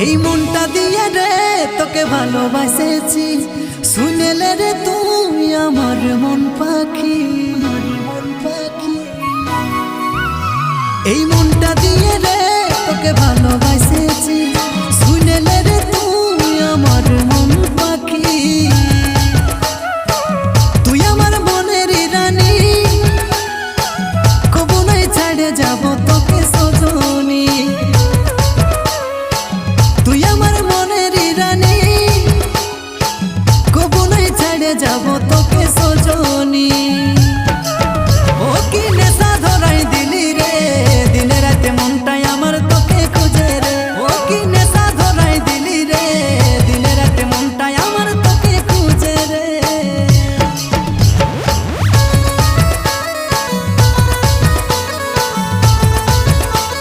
এই মনটা দিয়ে রে তোকে ভালোবাসেছি, শুনেলে রে তুই আমার মন পাখি। এই মনটা দিয়ে রে তোকে ভালোবাসেছি।